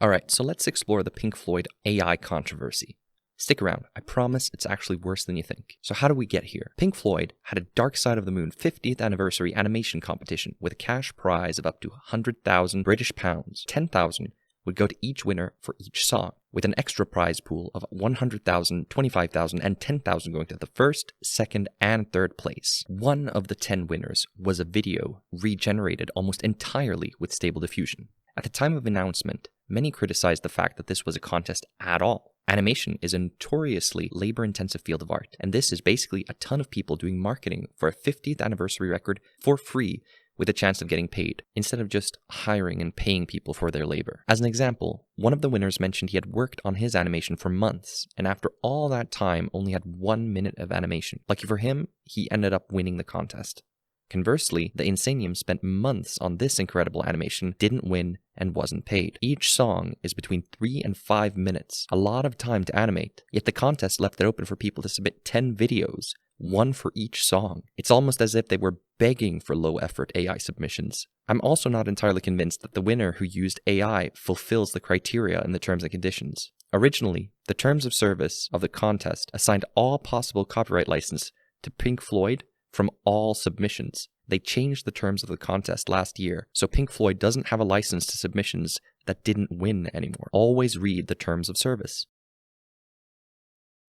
Alright, so let's explore the Pink Floyd AI controversy. Stick around, I promise it's actually worse than you think. So how do we get here? Pink Floyd had a Dark Side of the Moon 50th anniversary animation competition with a cash prize of up to 100,000 British pounds. 10,000 would go to each winner for each song, with an extra prize pool of 100,000, 25,000, and 10,000 going to the first, second, and third place. One of the 10 winners was a video regenerated almost entirely with Stable Diffusion. At the time of announcement, many criticized the fact that this was a contest at all. Animation is a notoriously labor-intensive field of art, and this is basically a ton of people doing marketing for a 50th anniversary record for free with a chance of getting paid, instead of just hiring and paying people for their labor. As an example, one of the winners mentioned he had worked on his animation for months, and after all that time only had 1 minute of animation. Lucky for him, he ended up winning the contest. Conversely, the Insanium spent months on this incredible animation, didn't win, and wasn't paid. Each song is between 3 and 5 minutes, a lot of time to animate, yet the contest left it open for people to submit 10 videos, one for each song. It's almost as if they were begging for low-effort AI submissions. I'm also not entirely convinced that the winner who used AI fulfills the criteria in the terms and conditions. Originally, the terms of service of the contest assigned all possible copyright license to Pink Floyd from all submissions. They changed the terms of the contest last year, so Pink Floyd doesn't have a license to submissions that didn't win anymore. Always read the terms of service.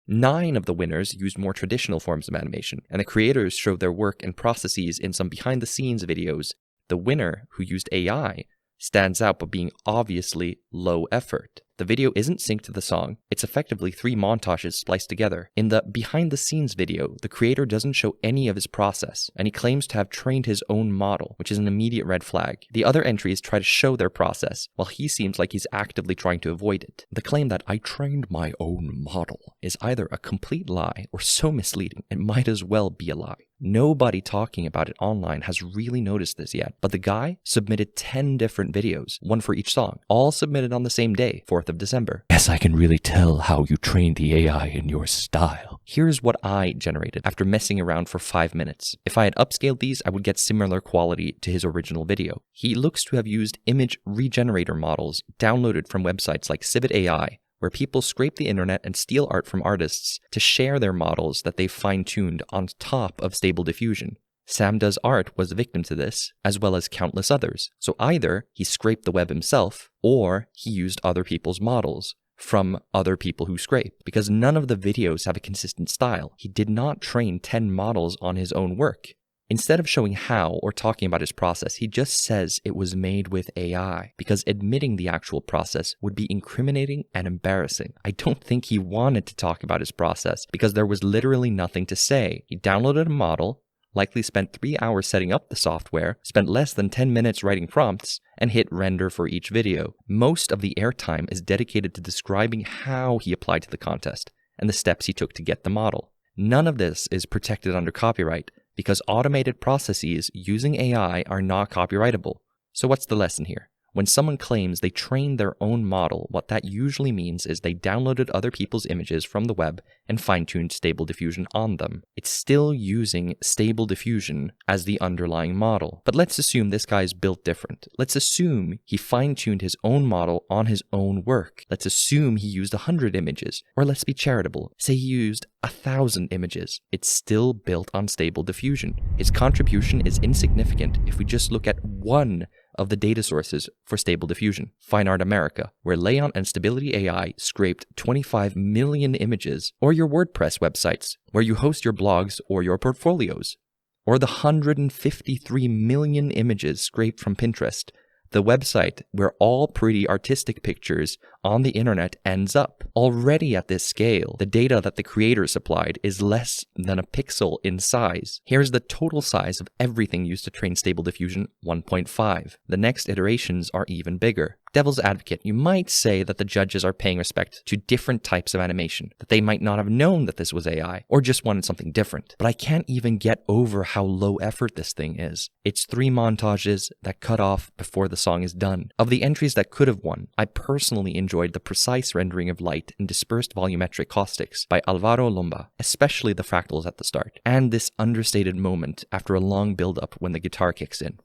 9 of the winners used more traditional forms of animation, and the creators showed their work and processes in some behind-the-scenes videos. The winner, who used AI, stands out by being obviously low effort. The video isn't synced to the song, it's effectively 3 montages spliced together. In the behind-the-scenes video, the creator doesn't show any of his process, and he claims to have trained his own model, which is an immediate red flag. The other entries try to show their process, while he seems like he's actively trying to avoid it. The claim that "I trained my own model" is either a complete lie or so misleading it might as well be a lie. Nobody talking about it online has really noticed this yet, but the guy submitted 10 different videos, one for each song, all submitted on the same day, 4th of December. Yes, I can really tell how you trained the AI in your style. Here's what I generated after messing around for 5 minutes. If I had upscaled these, I would get similar quality to his original video. He looks to have used image regenerator models downloaded from websites like Civet AI, where people scrape the internet and steal art from artists to share their models that they've fine-tuned on top of Stable Diffusion. Sam Does Art was a victim to this, as well as countless others. So either he scraped the web himself, or he used other people's models from other people who scrape, because none of the videos have a consistent style. He did not train 10 models on his own work. Instead of showing how or talking about his process, he just says it was made with AI, because admitting the actual process would be incriminating and embarrassing. I don't think he wanted to talk about his process, because there was literally nothing to say. He downloaded a model, likely spent 3 hours setting up the software, spent less than 10 minutes writing prompts, and hit render for each video. Most of the airtime is dedicated to describing how he applied to the contest, and the steps he took to get the model. None of this is protected under copyright, because automated processes using AI are not copyrightable. So what's the lesson here? When someone claims they trained their own model, what that usually means is they downloaded other people's images from the web and fine-tuned Stable Diffusion on them. It's still using Stable Diffusion as the underlying model. But let's assume this guy's built different. Let's assume he fine-tuned his own model on his own work. Let's assume he used 100 images. Or let's be charitable. Say he used 1,000 images. It's still built on Stable Diffusion. His contribution is insignificant if we just look at one of the data sources for Stable Diffusion, Fine Art America, where Leon and Stability AI scraped 25 million images, or your WordPress websites, where you host your blogs or your portfolios, or the 153 million images scraped from Pinterest, the website where all pretty artistic pictures on the internet ends up. Already at this scale, the data that the creator supplied is less than a pixel in size. Here's the total size of everything used to train Stable Diffusion, 1.5. The next iterations are even bigger. Devil's advocate, you might say that the judges are paying respect to different types of animation, that they might not have known that this was AI, or just wanted something different. But I can't even get over how low effort this thing is. It's 3 montages that cut off before the song is done. Of the entries that could have won, I personally enjoyed the precise rendering of light and dispersed volumetric caustics by Alvaro Lomba, especially the fractals at the start, and this understated moment after a long build-up when the guitar kicks in.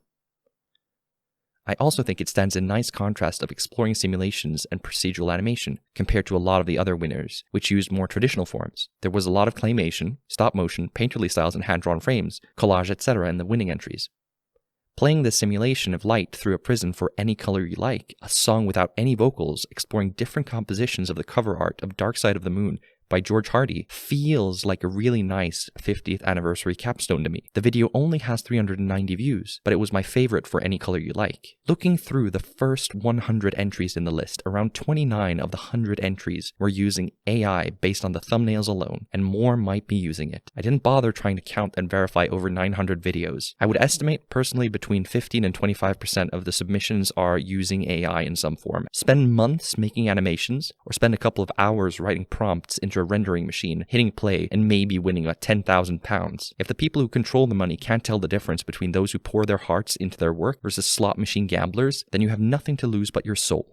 I also think it stands in nice contrast of exploring simulations and procedural animation compared to a lot of the other winners, which used more traditional forms. There was a lot of claymation, stop motion, painterly styles and hand-drawn frames, collage, etc. in the winning entries. Playing this simulation of light through a prism for Any Color You Like, a song without any vocals, exploring different compositions of the cover art of Dark Side of the Moon by George Hardy, feels like a really nice 50th anniversary capstone to me. The video only has 390 views, but it was my favorite for Any Color You Like. Looking through the first 100 entries in the list, around 29 of the 100 entries were using AI based on the thumbnails alone, and more might be using it. I didn't bother trying to count and verify over 900 videos. I would estimate personally between 15 and 25% of the submissions are using AI in some form. Spend months making animations, or spend a couple of hours writing prompts into a rendering machine, hitting play, and maybe winning £10,000. If the people who control the money can't tell the difference between those who pour their hearts into their work versus slot machine gamblers, then you have nothing to lose but your soul.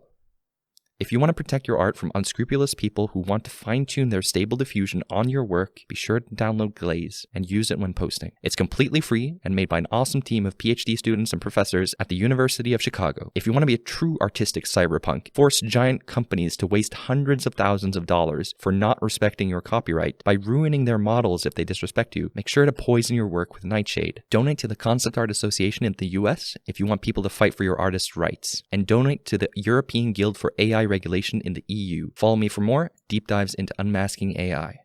If you want to protect your art from unscrupulous people who want to fine-tune their stable diffusion on your work, be sure to download Glaze and use it when posting. It's completely free and made by an awesome team of PhD students and professors at the University of Chicago. If you want to be a true artistic cyberpunk, force giant companies to waste hundreds of thousands of dollars for not respecting your copyright by ruining their models if they disrespect you, make sure to poison your work with Nightshade. Donate to the Concept Art Association in the US if you want people to fight for your artists' rights. And donate to the European Guild for AI regulation in the EU. Follow me for more deep dives into unmasking AI.